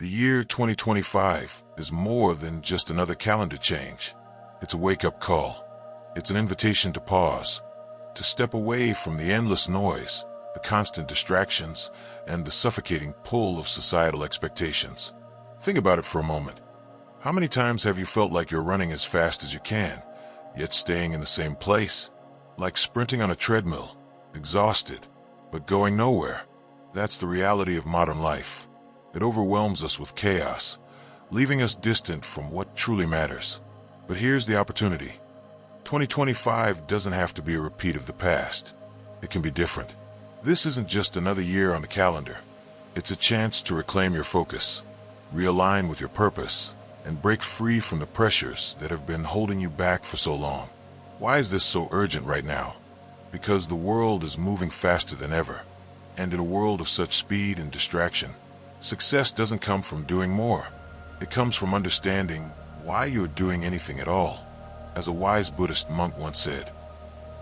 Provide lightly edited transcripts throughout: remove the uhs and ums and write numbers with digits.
The year 2025 is more than just another calendar change. It's a wake-up call. It's an invitation to pause, to step away from the endless noise, the constant distractions, and the suffocating pull of societal expectations. Think about it for a moment. How many times have you felt like you're running as fast as you can, yet staying in the same place? Like sprinting on a treadmill, exhausted, but going nowhere. That's the reality of modern life. It overwhelms us with chaos, leaving us distant from what truly matters. But here's the opportunity. 2025 doesn't have to be a repeat of the past. It can be different. This isn't just another year on the calendar. It's a chance to reclaim your focus, realign with your purpose, and break free from the pressures that have been holding you back for so long. Why is this so urgent right now? Because the world is moving faster than ever. And in a world of such speed and distraction, success doesn't come from doing more. It comes from understanding why you're doing anything at all. As a wise Buddhist monk once said,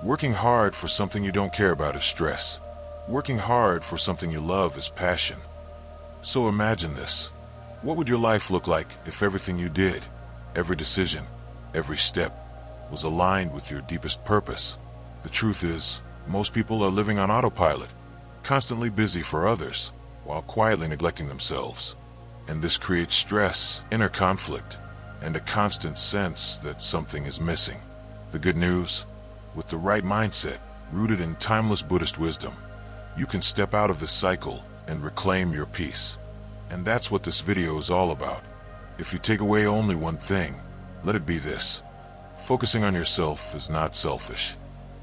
working hard for something you don't care about is stress. Working hard for something you love is passion. So imagine this. What would your life look like if everything you did, every decision, every step, was aligned with your deepest purpose? The truth is, most people are living on autopilot, constantly busy for others, while quietly neglecting themselves. And this creates stress, inner conflict, and a constant sense that something is missing. The good news? With the right mindset, rooted in timeless Buddhist wisdom, you can step out of this cycle and reclaim your peace. And that's what this video is all about. If you take away only one thing, let it be this. Focusing on yourself is not selfish.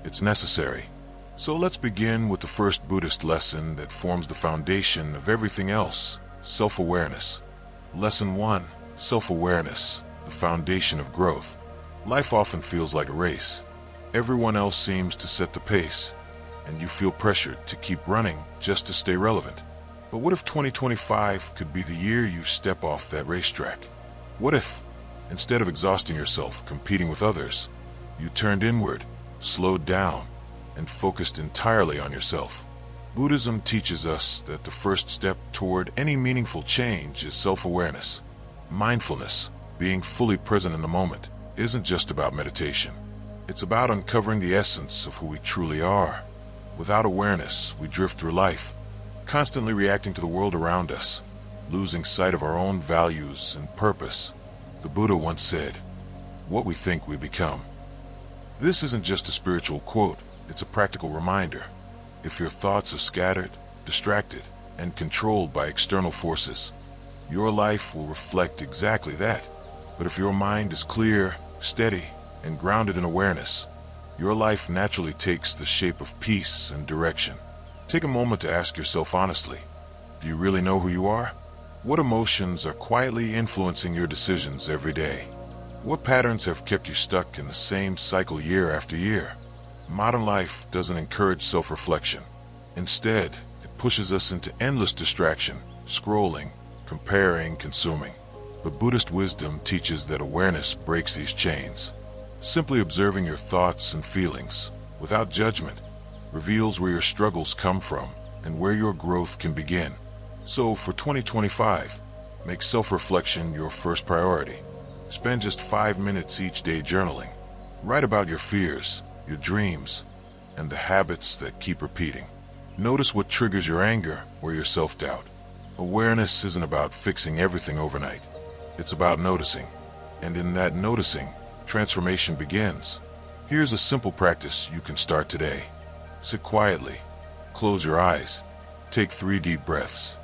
It's necessary. So let's begin with the first Buddhist lesson that forms the foundation of everything else: self-awareness. Lesson 1. Self-awareness, the foundation of growth. Life often feels like a race. Everyone else seems to set the pace, and you feel pressured to keep running just to stay relevant. But what if 2025 could be the year you step off that racetrack? What if, instead of exhausting yourself competing with others, you turned inward, slowed down, and focused entirely on yourself? Buddhism teaches us that the first step toward any meaningful change is self-awareness. Mindfulness, being fully present in the moment, isn't just about meditation. It's about uncovering the essence of who we truly are. Without awareness, we drift through life, constantly reacting to the world around us, losing sight of our own values and purpose. The Buddha once said, "What we think we become." This isn't just a spiritual quote, it's a practical reminder. If your thoughts are scattered, distracted, and controlled by external forces, your life will reflect exactly that. But if your mind is clear, steady, and grounded in awareness, your life naturally takes the shape of peace and direction. Take a moment to ask yourself honestly, do you really know who you are? What emotions are quietly influencing your decisions every day? What patterns have kept you stuck in the same cycle year after year? Modern life doesn't encourage self-reflection. Instead, it pushes us into endless distraction, scrolling, comparing, consuming. But Buddhist wisdom teaches that awareness breaks these chains. Simply observing your thoughts and feelings, without judgment, reveals where your struggles come from and where your growth can begin. So for 2025, make self-reflection your first priority. Spend just 5 minutes each day journaling. Write about your fears, your dreams, and the habits that keep repeating. Notice what triggers your anger or your self-doubt. Awareness isn't about fixing everything overnight. It's about noticing. And in that noticing, transformation begins. Here's a simple practice you can start today. Sit quietly, close your eyes, take 3 deep breaths,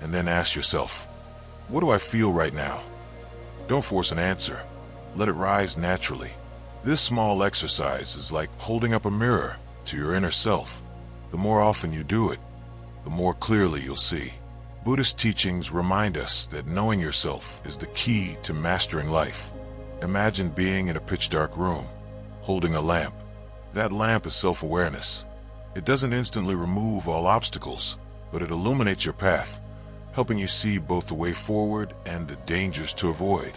and then ask yourself, what do I feel right now? Don't force an answer. Let it rise naturally. This small exercise is like holding up a mirror to your inner self. The more often you do it, the more clearly you'll see. Buddhist teachings remind us that knowing yourself is the key to mastering life. Imagine being in a pitch-dark room, holding a lamp. That lamp is self-awareness. It doesn't instantly remove all obstacles, but it illuminates your path, helping you see both the way forward and the dangers to avoid.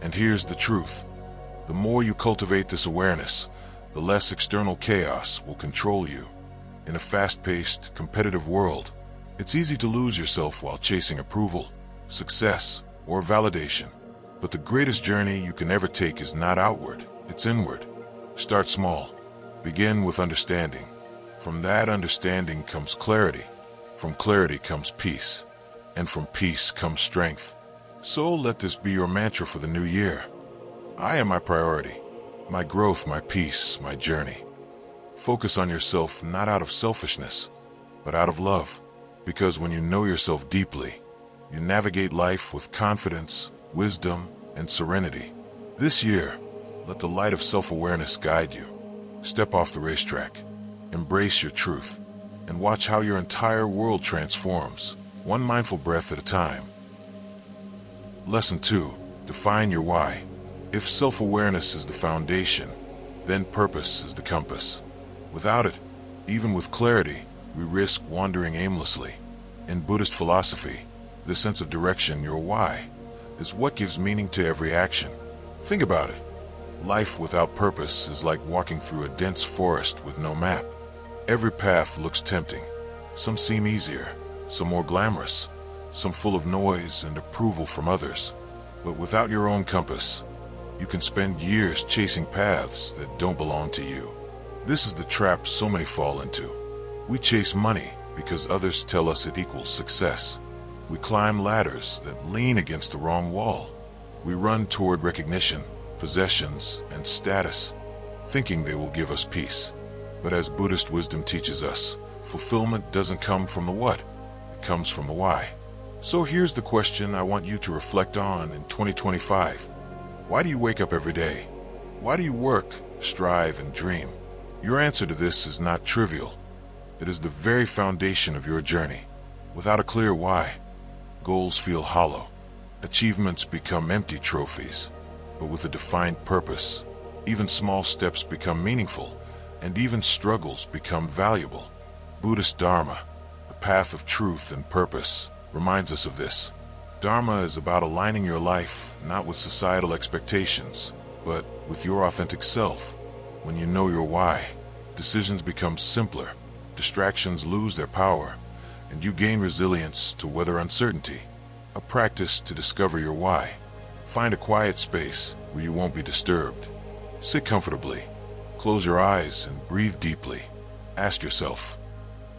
And here's the truth. The more you cultivate this awareness, the less external chaos will control you. In a fast-paced, competitive world, it's easy to lose yourself while chasing approval. success, or validation. But the greatest journey you can ever take is not outward, it's inward. Start small. Begin with understanding. From that understanding comes clarity. From clarity comes peace. And from peace comes strength. So let this be your mantra for the new year. I am my priority. My growth, my peace, my journey. Focus on yourself not out of selfishness, but out of love. Because when you know yourself deeply, you navigate life with confidence, wisdom, and serenity. This year, let the light of self-awareness guide you. Step off the racetrack, embrace your truth, and watch how your entire world transforms, one mindful breath at a time. Lesson 2. Define your why. If self-awareness is the foundation, then purpose is the compass. Without it, even with clarity, we risk wandering aimlessly. In Buddhist philosophy, the sense of direction, your why, is what gives meaning to every action. Think about it. Life without purpose is like walking through a dense forest with no map. Every path looks tempting. Some seem easier, some more glamorous, some full of noise and approval from others. But without your own compass, you can spend years chasing paths that don't belong to you. This is the trap so many fall into. We chase money because others tell us it equals success. We climb ladders that lean against the wrong wall. We run toward recognition, possessions, and status, thinking they will give us peace. But as Buddhist wisdom teaches us, fulfillment doesn't come from the what, it comes from the why. So here's the question I want you to reflect on in 2025. Why do you wake up every day? Why do you work, strive, and dream? Your answer to this is not trivial. It is the very foundation of your journey. Without a clear why, goals feel hollow. Achievements become empty trophies. But with a defined purpose, even small steps become meaningful, and even struggles become valuable. Buddhist Dharma, the path of truth and purpose, reminds us of this. Dharma is about aligning your life not with societal expectations, but with your authentic self. When you know your why, decisions become simpler, distractions lose their power, and you gain resilience to weather uncertainty. A practice to discover your why. Find a quiet space where you won't be disturbed. Sit comfortably, close your eyes, and breathe deeply. Ask yourself,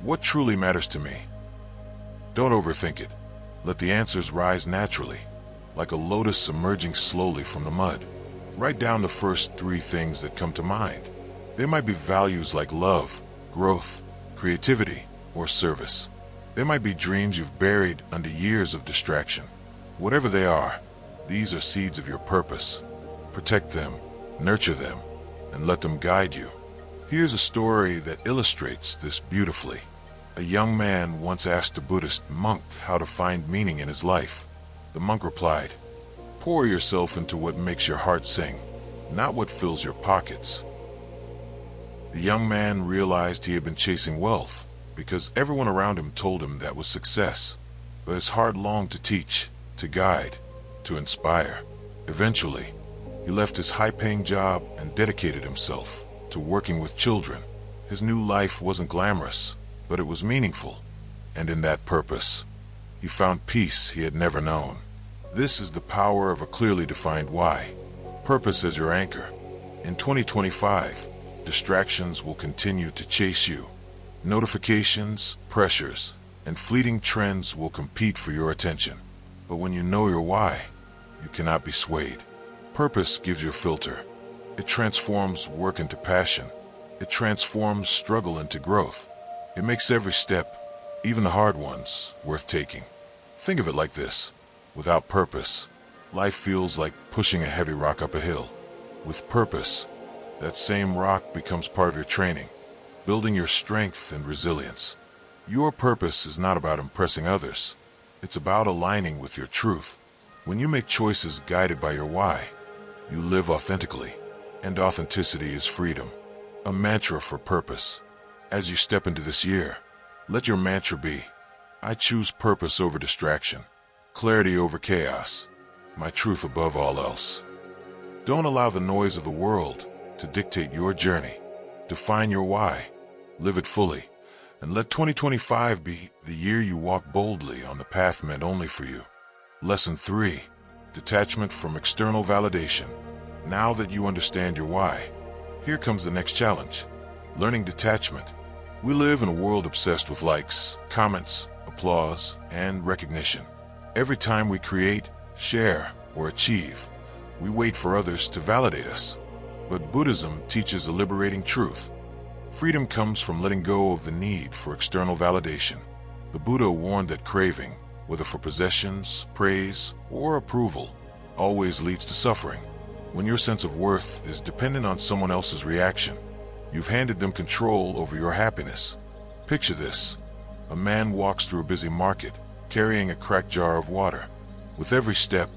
what truly matters to me? Don't overthink it. Let the answers rise naturally, like a lotus emerging slowly from the mud. Write down the first 3 things that come to mind. They might be values like love, growth, creativity, or service. They might be dreams you've buried under years of distraction. Whatever they are, these are seeds of your purpose. Protect them, nurture them, and let them guide you. Here's a story that illustrates this beautifully. A young man once asked a Buddhist monk how to find meaning in his life. The monk replied, "Pour yourself into what makes your heart sing, not what fills your pockets." The young man realized he had been chasing wealth because everyone around him told him that was success. But his heart longed to teach, to guide, to inspire. Eventually, he left his high-paying job and dedicated himself to working with children. His new life wasn't glamorous, but it was meaningful. And in that purpose, he found peace he had never known. This is the power of a clearly defined why. Purpose as your anchor. In 2025, distractions will continue to chase you. Notifications, pressures, and fleeting trends will compete for your attention. But when you know your why, you cannot be swayed. Purpose gives you a filter. It transforms work into passion. It transforms struggle into growth. It makes every step, even the hard ones, worth taking. Think of it like this. Without purpose, life feels like pushing a heavy rock up a hill. With purpose, that same rock becomes part of your training, building your strength and resilience. Your purpose is not about impressing others. It's about aligning with your truth. When you make choices guided by your why, you live authentically, and authenticity is freedom. A mantra for purpose. As you step into this year, let your mantra be, I choose purpose over distraction, clarity over chaos, my truth above all else. Don't allow the noise of the world to dictate your journey. Define your why, live it fully, and let 2025 be the year you walk boldly on the path meant only for you. Lesson 3. Detachment from external validation. Now that you understand your why, here comes the next challenge. Learning detachment. We live in a world obsessed with likes, comments, applause, and recognition. Every time we create, share, or achieve, we wait for others to validate us. But Buddhism teaches a liberating truth. Freedom comes from letting go of the need for external validation. The Buddha warned that craving, whether for possessions, praise, or approval, always leads to suffering. When your sense of worth is dependent on someone else's reaction, you've handed them control over your happiness. Picture this. A man walks through a busy market, carrying a cracked jar of water. With every step,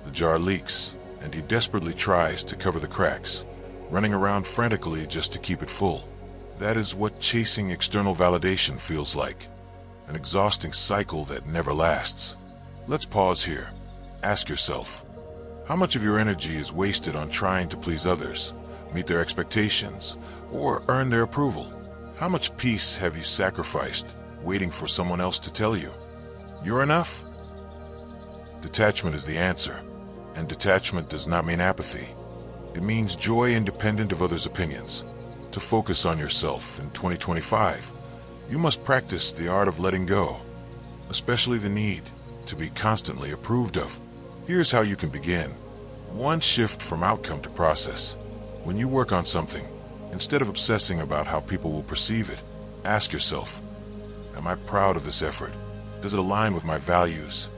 the jar leaks, and he desperately tries to cover the cracks, running around frantically just to keep it full. That is what chasing external validation feels like. An exhausting cycle that never lasts. Let's pause here. Ask yourself, how much of your energy is wasted on trying to please others, meet their expectations, or earn their approval? How much peace have you sacrificed waiting for someone else to tell you you're enough? Detachment is the answer, and detachment does not mean apathy. It means joy independent of others' opinions. To focus on yourself in 2025, you must practice the art of letting go, especially the need to be constantly approved of. Here's how you can begin. 1. Shift from outcome to process. When you work on something, instead of obsessing about how people will perceive it, ask yourself, am I proud of this effort? Does it align with my values?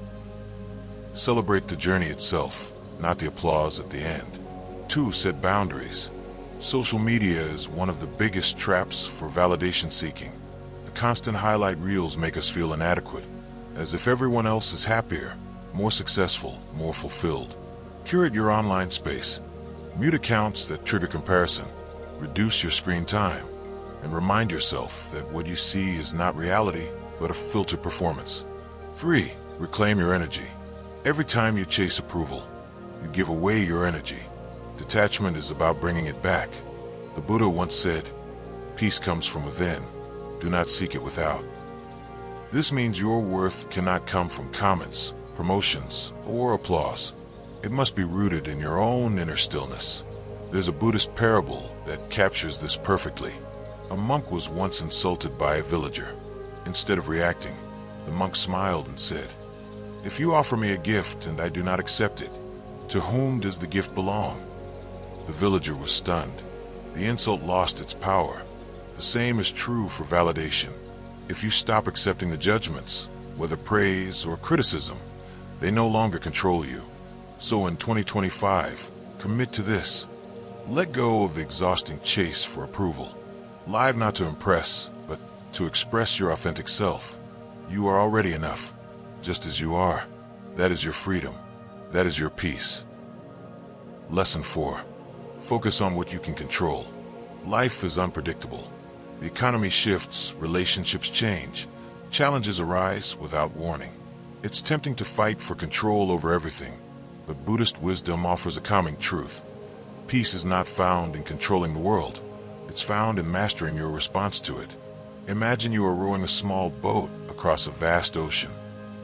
Celebrate the journey itself, not the applause at the end. 2. Set boundaries. Social media is one of the biggest traps for validation seeking. The constant highlight reels make us feel inadequate, as if everyone else is happier, more successful, more fulfilled. Curate your online space. Mute accounts that trigger comparison. Reduce your screen time, and remind yourself that what you see is not reality, but a filtered performance. 3. Reclaim your energy. Every time you chase approval, you give away your energy. Detachment is about bringing it back. The Buddha once said, peace comes from within. Do not seek it without. This means your worth cannot come from comments, promotions, or applause. It must be rooted in your own inner stillness. There's a Buddhist parable that captures this perfectly. A monk was once insulted by a villager. Instead of reacting, the monk smiled and said, if you offer me a gift and I do not accept it, to whom does the gift belong? The villager was stunned. The insult lost its power. The same is true for validation. If you stop accepting the judgments, whether praise or criticism, they no longer control you. So in 2025, commit to this. Let go of the exhausting chase for approval. Live not to impress, but to express your authentic self. You are already enough, just as you are. That is your freedom. That is your peace. Lesson 4. Focus on what you can control. Life is unpredictable. The economy shifts, relationships change, challenges arise without warning. It's tempting to fight for control over everything, but Buddhist wisdom offers a calming truth. Peace is not found in controlling the world. It's found in mastering your response to it. Imagine you are rowing a small boat across a vast ocean.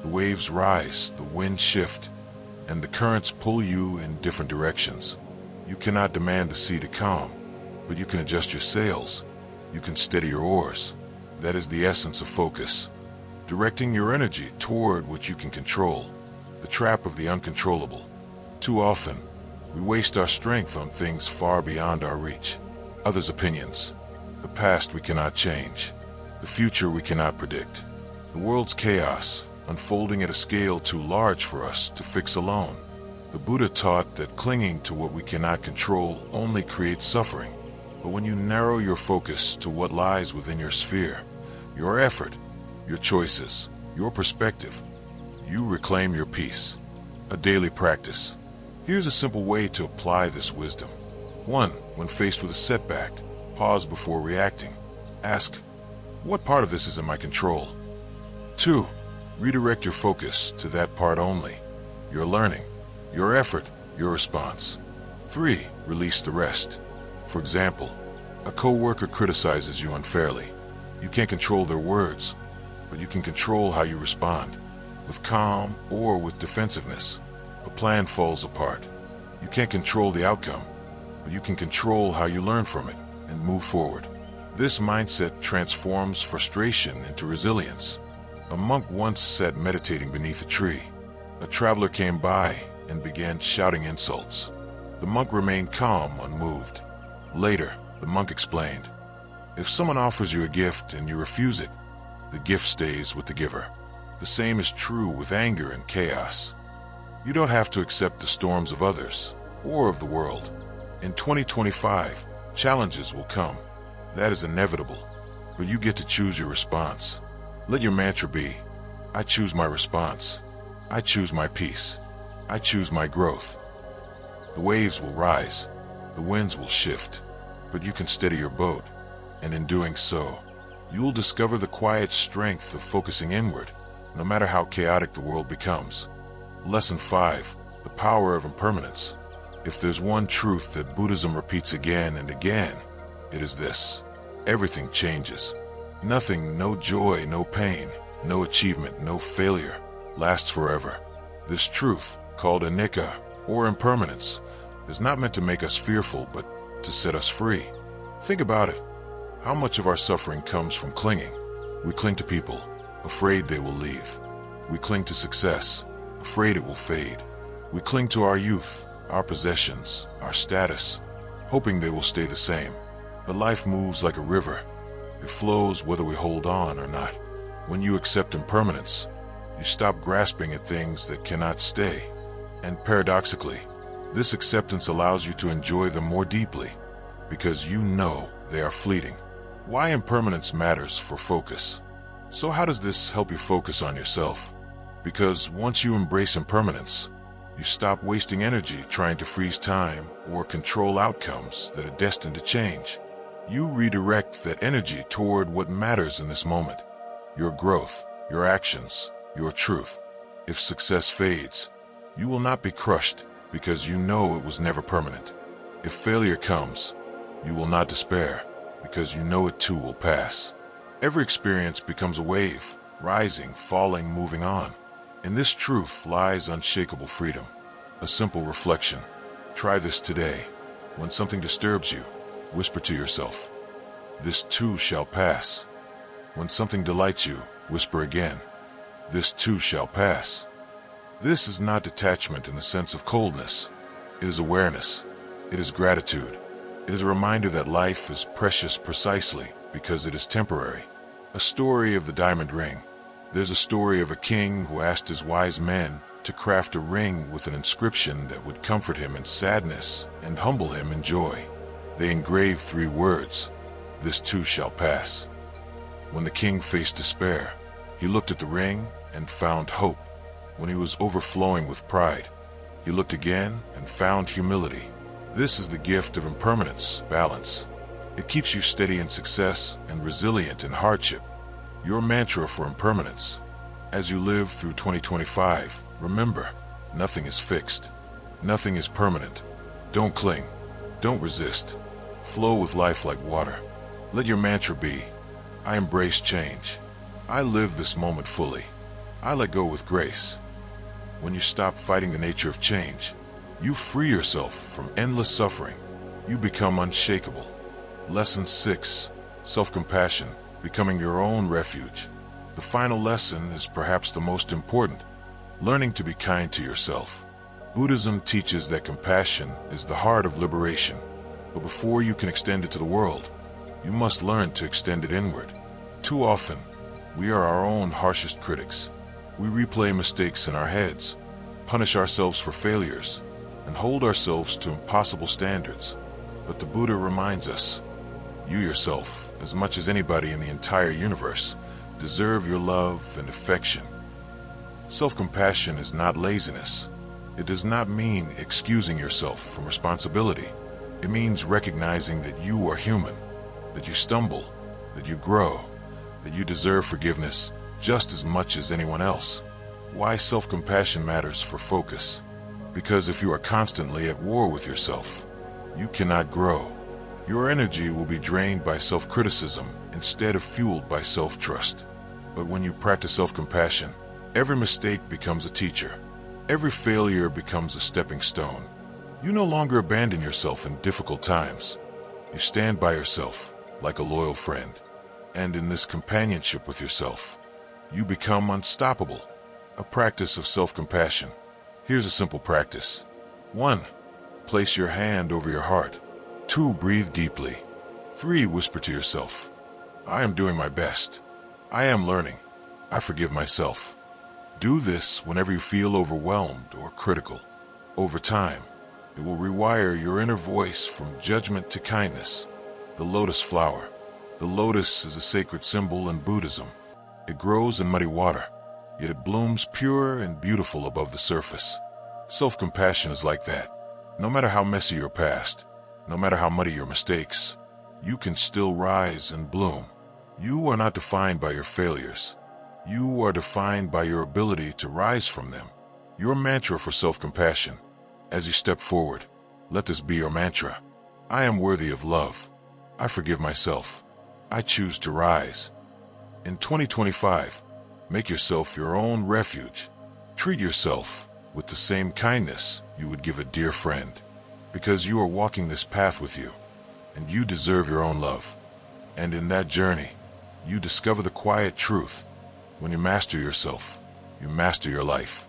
The waves rise, the winds shift, and the currents pull you in different directions. You cannot demand the sea to calm, but you can adjust your sails. You can steady your oars. That is the essence of focus. Directing your energy toward what you can control. The trap of the uncontrollable. Too often, we waste our strength on things far beyond our reach. Others' opinions. The past we cannot change. The future we cannot predict. The world's chaos, unfolding at a scale too large for us to fix alone. The Buddha taught that clinging to what we cannot control only creates suffering. But when you narrow your focus to what lies within your sphere, your effort, your choices, your perspective, you reclaim your peace. A daily practice. Here's a simple way to apply this wisdom. 1. When faced with a setback, pause before reacting. Ask, what part of this is in my control? 2. Redirect your focus to that part only. Your learning, your effort, your response. 3. Release the rest. For example, a coworker criticizes you unfairly. You can't control their words, but you can control how you respond. with calm or with defensiveness. A plan falls apart. You can't control the outcome, but you can control how you learn from it and move forward. This mindset transforms frustration into resilience. A monk once sat meditating beneath a tree. A traveler came by and began shouting insults. The monk remained calm, unmoved. Later, the monk explained, "If someone offers you a gift and you refuse it, the gift stays with the giver. The same is true with anger and chaos. You don't have to accept the storms of others or of the world. In 2025, challenges will come. That is inevitable, but you get to choose your response. Let your mantra be, I choose my response. I choose my peace. I choose my growth." The waves will rise, the winds will shift, but you can steady your boat, and in doing so, you will discover the quiet strength of focusing inward, no matter how chaotic the world becomes. Lesson 5, the power of impermanence. If there's one truth that Buddhism repeats again and again, it is this: everything changes. Nothing, no joy, no pain, no achievement, no failure, lasts forever. This truth, called anicca, or impermanence, is not meant to make us fearful, but to set us free. Think about it. How much of our suffering comes from clinging? We cling to people, afraid they will leave. We cling to success, afraid it will fade. We cling to our youth, our possessions, our status, hoping they will stay the same. But life moves like a river. It flows whether we hold on or not. When you accept impermanence, you stop grasping at things that cannot stay. And paradoxically, this acceptance allows you to enjoy them more deeply, because you know they are fleeting. Why impermanence matters for focus. So how does this help you focus on yourself? Because once you embrace impermanence, you stop wasting energy trying to freeze time or control outcomes that are destined to change. You redirect that energy toward what matters in this moment: your growth, your actions, your truth. If success fades, you will not be crushed because you know it was never permanent. If failure comes, you will not despair because you know it too will pass. Every experience becomes a wave, rising, falling, moving on. In this truth lies unshakable freedom. A simple reflection. Try this today. When something disturbs you, whisper to yourself, "This too shall pass." When something delights you, whisper again, "This too shall pass." This is not detachment in the sense of coldness. It is awareness. It is gratitude. It is a reminder that life is precious precisely because it is temporary. A story of the diamond ring. There's a story of a king who asked his wise men to craft a ring with an inscription that would comfort him in sadness and humble him in joy. They engraved 3 words, "This too shall pass." When the king faced despair, he looked at the ring and found hope. When he was overflowing with pride, he looked again and found humility. This is the gift of impermanence, balance. It keeps you steady in success and resilient in hardship. Your mantra for impermanence. As you live through 2025, remember, nothing is fixed. Nothing is permanent. Don't cling. Don't resist. Flow with life like water. Let your mantra be, I embrace change. I live this moment fully. I let go with grace. When you stop fighting the nature of change, you free yourself from endless suffering. You become unshakable. Lesson 6, self-compassion, becoming your own refuge. The final lesson is perhaps the most important, learning to be kind to yourself. Buddhism teaches that compassion is the heart of liberation, but before you can extend it to the world, you must learn to extend it inward. Too often, we are our own harshest critics. We replay mistakes in our heads, punish ourselves for failures, and hold ourselves to impossible standards. But the Buddha reminds us, you yourself, as much as anybody in the entire universe, deserve your love and affection. Self-compassion is not laziness. It does not mean excusing yourself from responsibility. It means recognizing that you are human, that you stumble, that you grow, that you deserve forgiveness just as much as anyone else. Why self-compassion matters for focus. Because if you are constantly at war with yourself, you cannot grow. Your energy will be drained by self-criticism instead of fueled by self-trust. But when you practice self-compassion, Every mistake becomes a teacher. Every failure becomes a stepping stone. You no longer abandon yourself in difficult times. You stand by yourself like a loyal friend. And in this companionship with yourself, you become unstoppable. A practice of self-compassion. Here's a simple practice. 1. Place your hand over your heart. 2. Breathe deeply. 3. Whisper to yourself, I am doing my best. I am learning. I forgive myself. Do this whenever you feel overwhelmed or critical. Over time, it will rewire your inner voice from judgment to kindness. The lotus flower. The lotus is a sacred symbol in Buddhism. It grows in muddy water, yet it blooms pure and beautiful above the surface. Self-compassion is like that. No matter how messy your past, no matter how muddy your mistakes, you can still rise and bloom. You are not defined by your failures. You are defined by your ability to rise from them. Your mantra for self-compassion. As you step forward, let this be your mantra. I am worthy of love. I forgive myself. I choose to rise. In 2025, make yourself your own refuge. Treat yourself with the same kindness you would give a dear friend, because you are walking this path with you, and you deserve your own love. And in that journey, you discover the quiet truth. When you master yourself, you master your life.